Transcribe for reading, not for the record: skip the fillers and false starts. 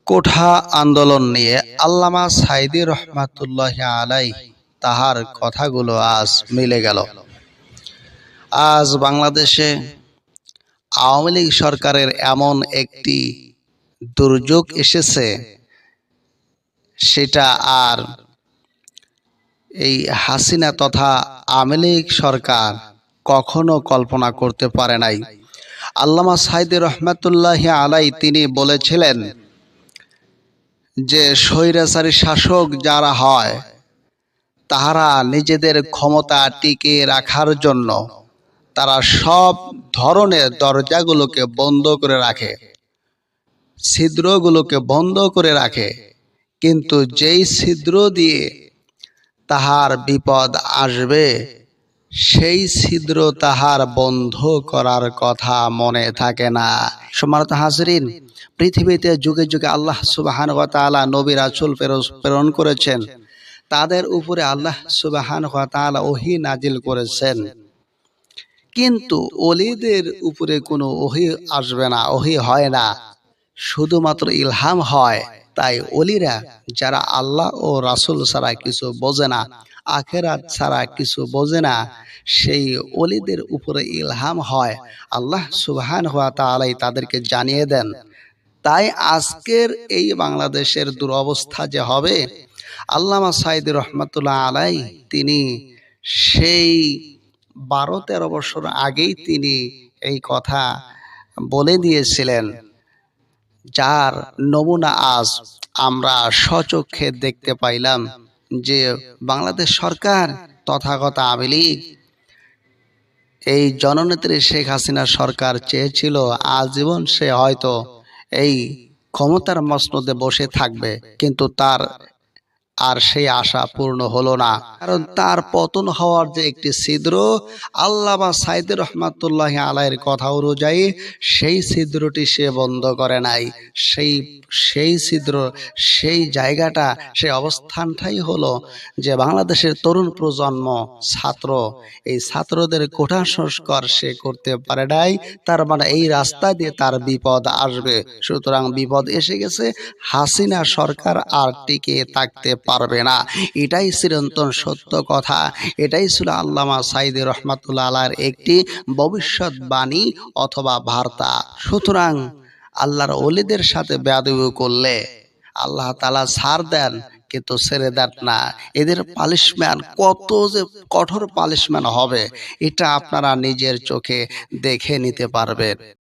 কোঠা আন্দোলন নিয়ে আল্লামা সাঈদী রহমাতুল্লাহি আলাইহি তাহার কথাগুলো আজ মিলে গেল। আজ বাংলাদেশে আওয়ামী লীগ সরকারের এমন একটি দুর্যোগ এসেছে, সেটা আর এই হাসিনা তথা আওয়ামী লীগ সরকার কখনো কল্পনা করতে পারে নাই। আল্লামা সাঈদী রহমাতুল্লাহি আলাইহি তিনি বলেছিলেন যে স্বৈরাচারী শাসক যারা হয় তাহারা নিজেদের ক্ষমতা টিকিয়ে রাখার জন্য তারা সব ধরনের দরজাগুলোকে বন্ধ করে রাখে, ছিদ্রগুলোকে বন্ধ করে রাখে, কিন্তু যেই ছিদ্র দিয়ে তাহার বিপদ আসবে সেই ছিদ্র তাহার বন্ধ করার কথা মনে থাকে না। সম্মানিত হাজরিন, পৃথিবীতে যুগে যুগে আল্লাহ সুবহানাহু ওয়া তাআলা নবী রাসূল প্রেরণ করেছেন, তাদের উপরে আল্লাহ সুবহানাহু ওয়া তাআলা ওহী নাজিল করেছেন, কিন্তু ওলিদের উপরে কোনো ওহী আসবে না, ওহী হয় না, শুধুমাত্র ইলহাম হয়। তাই ওলিরা যারা আল্লাহ ও রাসূল ছাড়া কিছু বোঝে না, আখিরাত ছাড়া কিছু বোঝে না, সেই ওলিদের উপরে ইলহাম হয়, আল্লাহ সুবহানাহু ওয়া তাআলা তাদেরকে জানিয়ে দেন। তাই আজকের এই বাংলাদেশের দুরবস্থা যে হবে, আল্লামা সাঈদী রহমাতুল্লাহ আলাইহি তিনি সেই 12-13 বছর আগেই তিনি এই কথা বলে দিয়েছিলেন, যার নমুনা আজ আমরা স্বচক্ষে দেখতে পাইলাম যে বাংলাদেশ সরকার তথাগত আওয়ামী লীগ, এই জননেত্রী শেখ হাসিনা সরকার চেয়েছিল আজীবন সে হয়তো এই ক্ষমতার মসনদে বসে থাকবে, কিন্তু তার আর সেই আশা পূর্ণ হলো না। কারণ তার পতন হওয়ার যে একটি ছিদ্র, আল্লামা সাঈদী রহমাতুল্লাহি আলাইহির কথা অনুযায়ী সেই ছিদ্রটি সে বন্ধ করে নাই। সেই ছিদ্র, সেই জায়গাটা, সেই অবস্থানটাই হলো যে বাংলাদেশের তরুণ প্রজন্ম ছাত্র, এই ছাত্রদের কোঠা সংস্কার সে করতে পারে নাই। তার মানে এই রাস্তা দিয়ে তার বিপদ আসবে। সুতরাং বিপদ এসে গেছে, হাসিনা সরকার আর টিকে থাকতে পারবে না। এটাই চিরন্তন সত্য কথা। এটাই ছিল আল্লামা সাঈদী রহমাতুল্লাহ আলাইহির একটি ভবিষ্যৎবাণী অথবা বার্তা। সুতরাং আল্লাহর ওলিদের সাথে বেয়াদবি করলে আল্লাহ তাআলা ছাড় দেন, কিন্তু ছেড়ে দেন না। এদের পানিশমেন্ট কত যে কঠোর পানিশমেন্ট হবে, এটা আপনারা নিজের চোখে দেখে নিতে পারবেন।